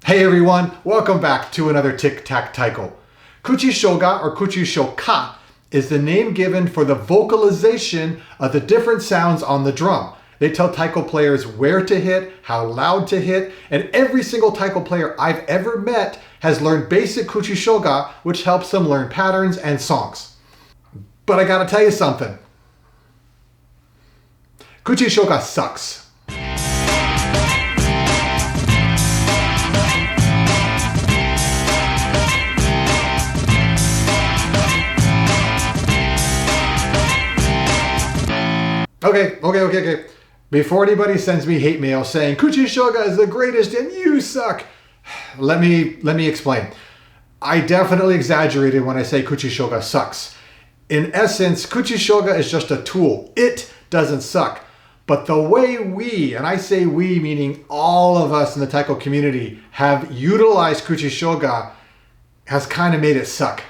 Hey everyone, welcome back to another Tic Tac Taiko. Kuchishoga or Kuchishoka is the name given for the vocalization of the different sounds on the drum. They tell taiko players where to hit, how loud to hit, and every single taiko player I've ever met has learned basic Kuchishoga, which helps them learn patterns and songs. But I gotta tell you something. Kuchishoga sucks. Okay. Before anybody sends me hate mail saying Kuchishoga is the greatest and you suck, let me explain. I definitely exaggerated when I say Kuchishoga sucks. In essence, Kuchishoga is just a tool. It doesn't suck. But the way we, and I say we meaning all of us in the taiko community, have utilized Kuchishoga has kind of made it suck.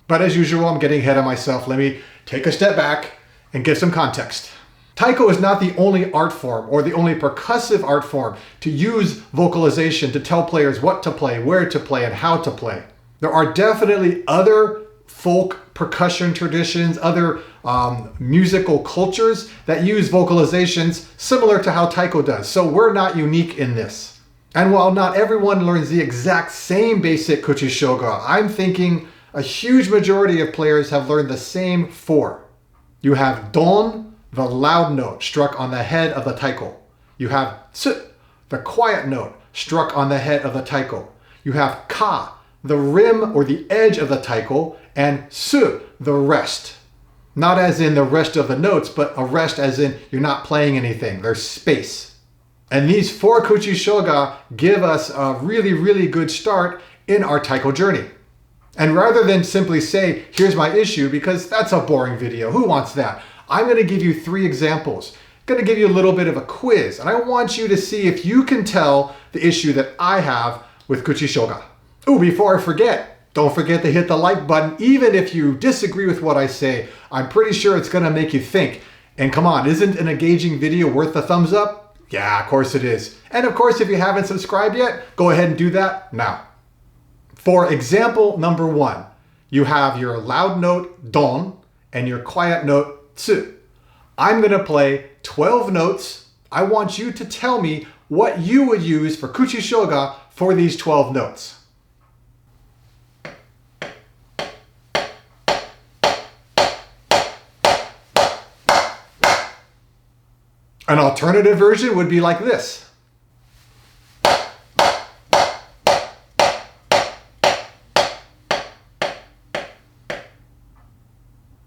But as usual, I'm getting ahead of myself. Let me take a step back and give some context. Taiko is not the only art form or the only percussive art form to use vocalization to tell players what to play, where to play, and how to play. There are definitely other folk percussion traditions, other musical cultures that use vocalizations similar to how taiko does. So we're not unique in this. And while not everyone learns the exact same basic Kuchishoga, I'm thinking a huge majority of players have learned the same four. You have don, the loud note struck on the head of the taiko. You have tsu, the quiet note struck on the head of the taiko. You have ka, the rim or the edge of the taiko, and su, the rest. Not as in the rest of the notes, but a rest as in you're not playing anything. There's space. And these four Kuchishoga give us a really good start in our taiko journey. And rather than simply say, here's my issue, because that's a boring video. Who wants that? I'm going to give you 3 examples. I'm going to give you a little bit of a quiz, and I want you to see if you can tell the issue that I have with Kuchishoga. Oh, before I forget, don't forget to hit the like button. Even if you disagree with what I say, I'm pretty sure it's going to make you think. And come on, isn't an engaging video worth the thumbs up? Yeah, of course it is. And of course, if you haven't subscribed yet, go ahead and do that now. For example number 1, you have your loud note don and your quiet note tsu. I'm going to play 12 notes. I want you to tell me what you would use for Kuchishoga for these 12 notes. An alternative version would be like this.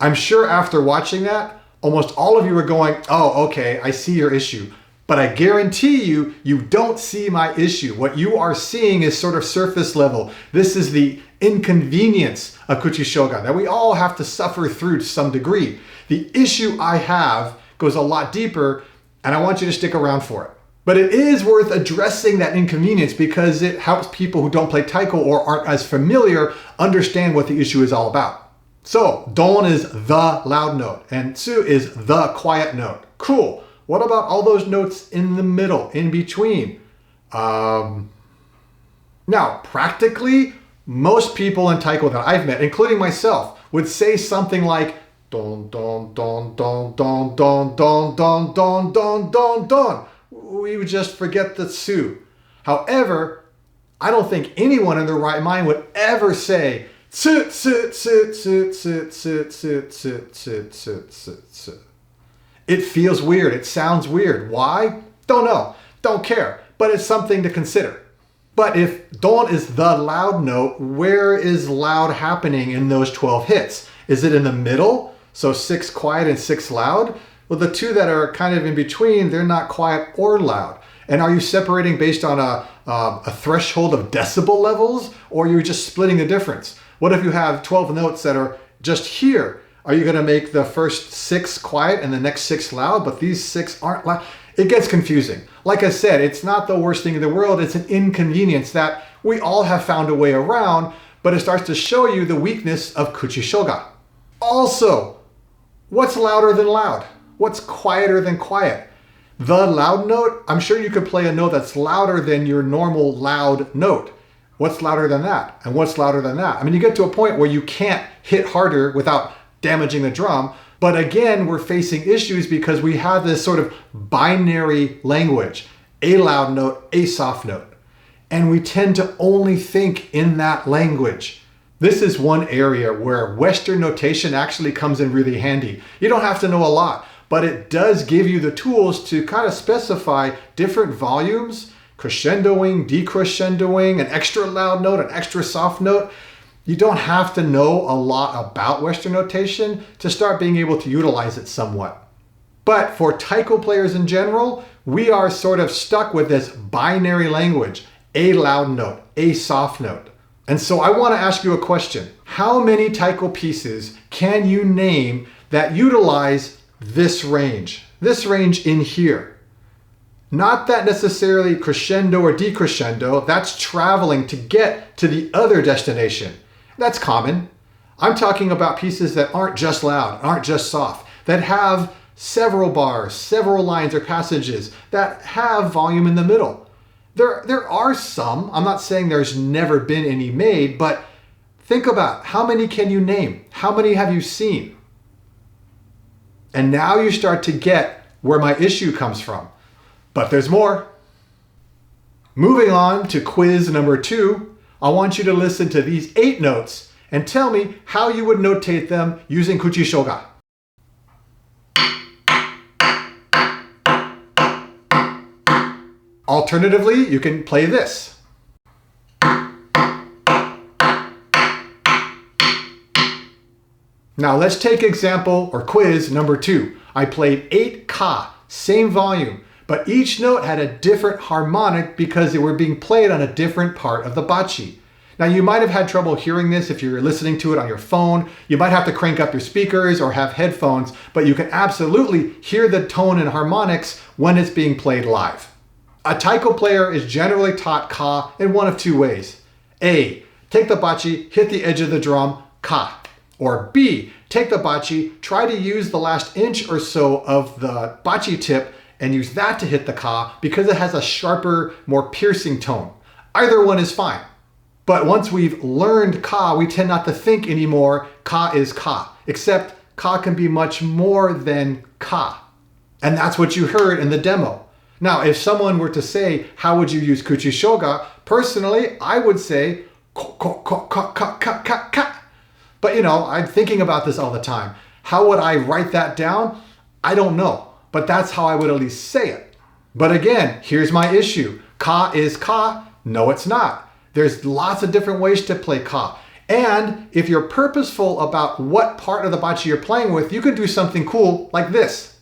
I'm sure after watching that, almost all of you are going, oh, okay, I see your issue. But I guarantee you, you don't see my issue. What you are seeing is sort of surface level. This is the inconvenience of Kuchishoga that we all have to suffer through to some degree. The issue I have goes a lot deeper, and I want you to stick around for it. But it is worth addressing that inconvenience because it helps people who don't play taiko or aren't as familiar understand what the issue is all about. So, don is the loud note, and tsu is the quiet note. Cool. What about all those notes in the middle, in between? Now, practically, most people in taiko that I've met, including myself, would say something like don, don, don, don, don, don, don, don, don, don, don, don. We would just forget the tsu. However, I don't think anyone in their right mind would ever say tsu, tsu, tsu, tsu, tsu, tsu, tsu, tsu, tsu, tsu, tsu, tsu. It feels weird. It sounds weird. Why? Don't know. Don't care. But it's something to consider. But if don is the loud note, where is loud happening in those 12 hits? Is it in the middle? So 6 quiet and 6 loud? Well, the 2 that are kind of in between, they're not quiet or loud. And are you separating based on a threshold of decibel levels, or you're just splitting the difference? What if you have 12 notes that are just here? Are you going to make the first 6 quiet and the next 6 loud, but these 6 aren't loud? It gets confusing. Like I said, it's not the worst thing in the world. It's an inconvenience that we all have found a way around, but it starts to show you the weakness of Kuchishoga. Also, what's louder than loud? What's quieter than quiet? The loud note, I'm sure you could play a note that's louder than your normal loud note. What's louder than that? And what's louder than that? I mean, you get to a point where you can't hit harder without damaging the drum. But again, we're facing issues because we have this sort of binary language, a loud note, a soft note. And we tend to only think in that language. This is one area where Western notation actually comes in really handy. You don't have to know a lot, but it does give you the tools to kind of specify different volumes, crescendoing, decrescendoing, an extra loud note, an extra soft note. You don't have to know a lot about Western notation to start being able to utilize it somewhat. But for taiko players in general, we are sort of stuck with this binary language, a loud note, a soft note. And so I want to ask you a question. How many taiko pieces can you name that utilize this range in here? Not that necessarily crescendo or decrescendo, that's traveling to get to the other destination. That's common. I'm talking about pieces that aren't just loud, aren't just soft, that have several bars, several lines or passages, that have volume in the middle. There are some, I'm not saying there's never been any made, but think about how many can you name? How many have you seen? And now you start to get where my issue comes from. But there's more. Moving on to quiz number 2, I want you to listen to these 8 notes and tell me how you would notate them using Kuchishoga. Alternatively, you can play this. Now let's take example or quiz number 2. I played 8 ka, same volume, but each note had a different harmonic because they were being played on a different part of the bachi. Now you might have had trouble hearing this if you're listening to it on your phone. You might have to crank up your speakers or have headphones, but you can absolutely hear the tone and harmonics when it's being played live. A taiko player is generally taught ka in one of 2 ways. A, take the bachi, hit the edge of the drum, ka. Or B, take the bachi, try to use the last inch or so of the bachi tip and use that to hit the ka because it has a sharper, more piercing tone. Either one is fine. But once we've learned ka, we tend not to think anymore, ka is ka, except ka can be much more than ka. And that's what you heard in the demo. Now, if someone were to say, how would you use Kuchishoga? Personally, I would say, ko, ko, ko, ka, ka, ka, ka, ka. But you know, I'm thinking about this all the time. How would I write that down? I don't know, but that's how I would at least say it. But again, here's my issue. Ka is ka? No, it's not. There's lots of different ways to play ka. And if you're purposeful about what part of the bachi you're playing with, you can do something cool like this.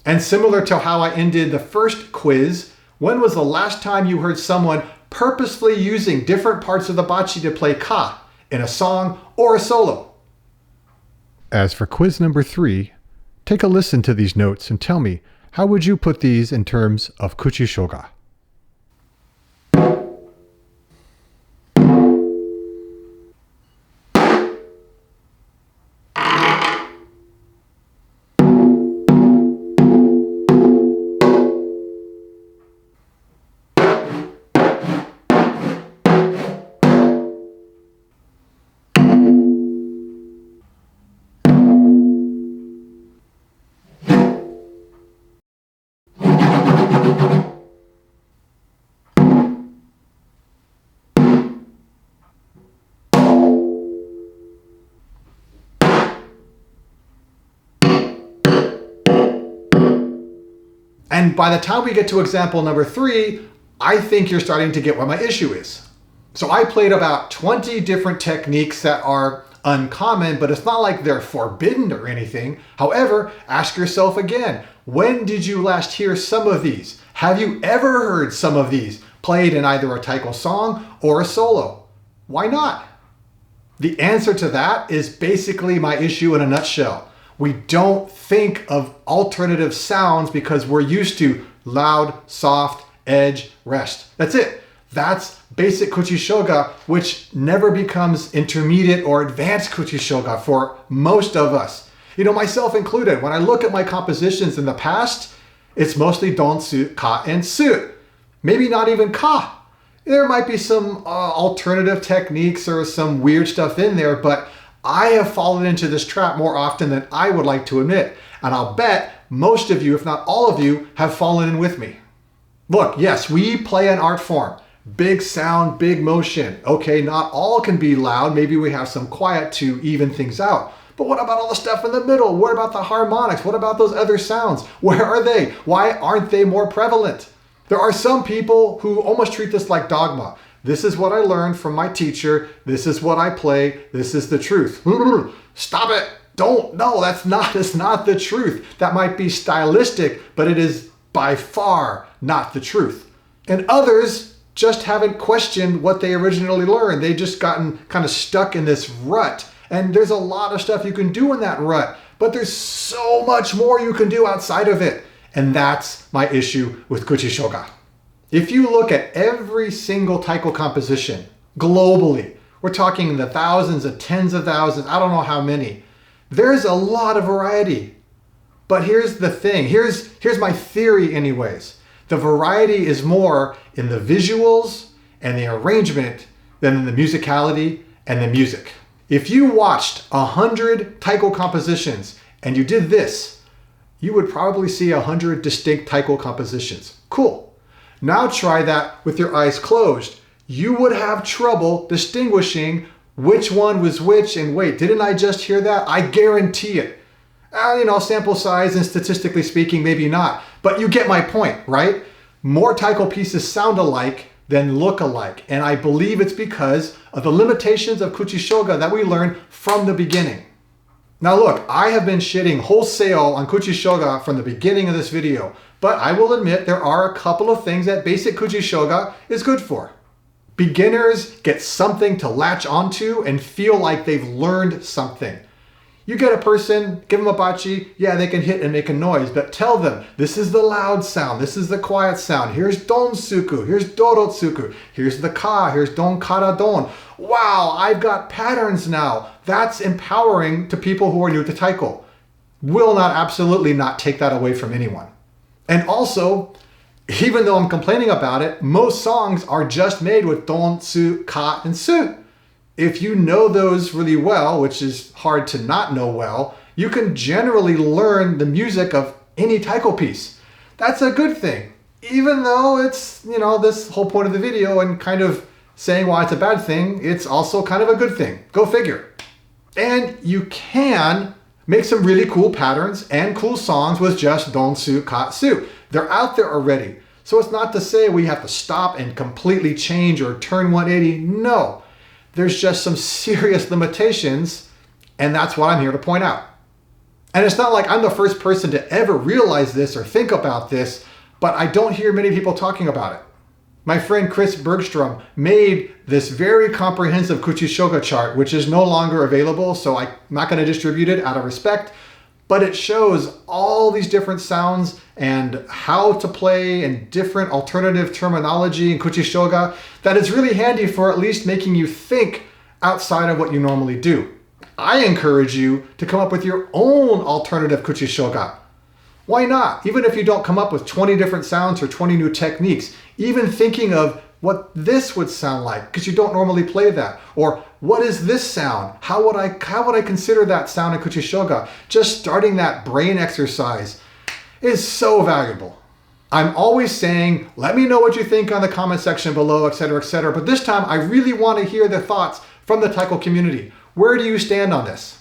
And similar to how I ended the first quiz, when was the last time you heard someone purposefully using different parts of the bachi to play ka in a song or a solo? As for quiz number 3, take a listen to these notes and tell me, how would you put these in terms of Kuchishoga? And by the time we get to example number 3, I think you're starting to get what my issue is. So I played about 20 different techniques that are uncommon, but it's not like they're forbidden or anything. However, ask yourself again, when did you last hear some of these? Have you ever heard some of these played in either a taiko song or a solo? Why not? The answer to that is basically my issue in a nutshell. We don't think of alternative sounds because we're used to loud, soft, edge, rest. That's it. That's basic Kuchishoga, which never becomes intermediate or advanced Kuchishoga for most of us. You know, myself included. When I look at my compositions in the past, it's mostly don, su, ka, and su. Maybe not even ka. There might be some alternative techniques or some weird stuff in there, but I have fallen into this trap more often than I would like to admit. And I'll bet most of you, if not all of you, have fallen in with me. Look, yes, we play an art form. Big sound, big motion. Okay, not all can be loud. Maybe we have some quiet to even things out. But what about all the stuff in the middle? What about the harmonics? What about those other sounds? Where are they? Why aren't they more prevalent? There are some people who almost treat this like dogma. This is what I learned from my teacher. This is what I play. This is the truth. Stop it. Don't. No, it's not the truth. That might be stylistic, but it is by far not the truth. And others just haven't questioned what they originally learned. They've just gotten kind of stuck in this rut. And there's a lot of stuff you can do in that rut, but there's so much more you can do outside of it. And that's my issue with Kuchishoga. If you look at every single Taiko composition globally, we're talking the thousands of tens of thousands, I don't know how many. There's a lot of variety. But here's the thing, here's my theory anyways. The variety is more in the visuals and the arrangement than in the musicality and the music. If you watched 100 Taiko compositions and you did this, you would probably see 100 distinct Taiko compositions. Cool. Now try that with your eyes closed. You would have trouble distinguishing which one was which, and wait, didn't I just hear that? I guarantee it. Sample size and statistically speaking, maybe not, but you get my point, right? More Taiko pieces sound alike than look alike, and I believe it's because of the limitations of Kuchishoga that we learned from the beginning. Now look, I have been shitting wholesale on Kuchishoga from the beginning of this video, but I will admit there are a couple of things that basic Kuchishoga is good for. Beginners get something to latch onto and feel like they've learned something. You get a person, give them a bachi, yeah, they can hit and make a noise, but tell them, this is the loud sound, this is the quiet sound, here's don suku, here's dorotsuku, here's the ka, here's don kara don. Wow, I've got patterns now. That's empowering to people who are new to Taiko. Will not, absolutely not take that away from anyone. And also, even though I'm complaining about it, most songs are just made with don, su, ka, and su. If you know those really well, which is hard to not know well, you can generally learn the music of any Taiko piece. That's a good thing. Even though it's, this whole point of the video and kind of saying why it's a bad thing, it's also kind of a good thing. Go figure. And you can make some really cool patterns and cool songs with just don, su, ka, su. They're out there already. So it's not to say we have to stop and completely change or turn 180. No. There's just some serious limitations, and that's what I'm here to point out. And it's not like I'm the first person to ever realize this or think about this, but I don't hear many people talking about it. My friend Chris Bergstrom made this very comprehensive Kuchishoga chart, which is no longer available, so I'm not going to distribute it out of respect, but it shows all these different sounds and how to play and different alternative terminology in Kuchishoga that is really handy for at least making you think outside of what you normally do. I encourage you to come up with your own alternative Kuchishoga. Why not? Even if you don't come up with 20 different sounds or 20 new techniques, even thinking of what this would sound like, because you don't normally play that. Or what is this sound? How would I consider that sound in Kuchishoga? Just starting that brain exercise is so valuable. I'm always saying, let me know what you think on the comment section below, etc., etc. But this time I really want to hear the thoughts from the Taiko community. Where do you stand on this?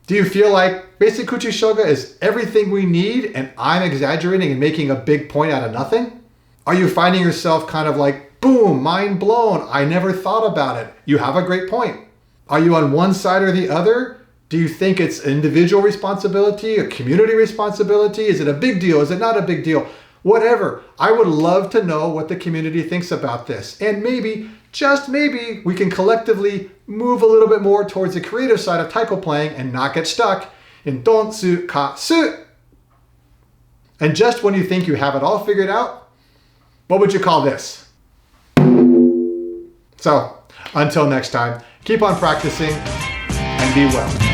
Do you feel like basic Kuchishoga is everything we need and I'm exaggerating and making a big point out of nothing? Are you finding yourself kind of like, boom, mind blown, I never thought about it. You have a great point. Are you on one side or the other? Do you think it's individual responsibility, a community responsibility? Is it a big deal? Is it not a big deal? Whatever. I would love to know what the community thinks about this. And maybe, just maybe, we can collectively move a little bit more towards the creative side of Taiko playing and not get stuck in don, su, ka, su. And just when you think you have it all figured out, what would you call this? So until next time, keep on practicing and be well.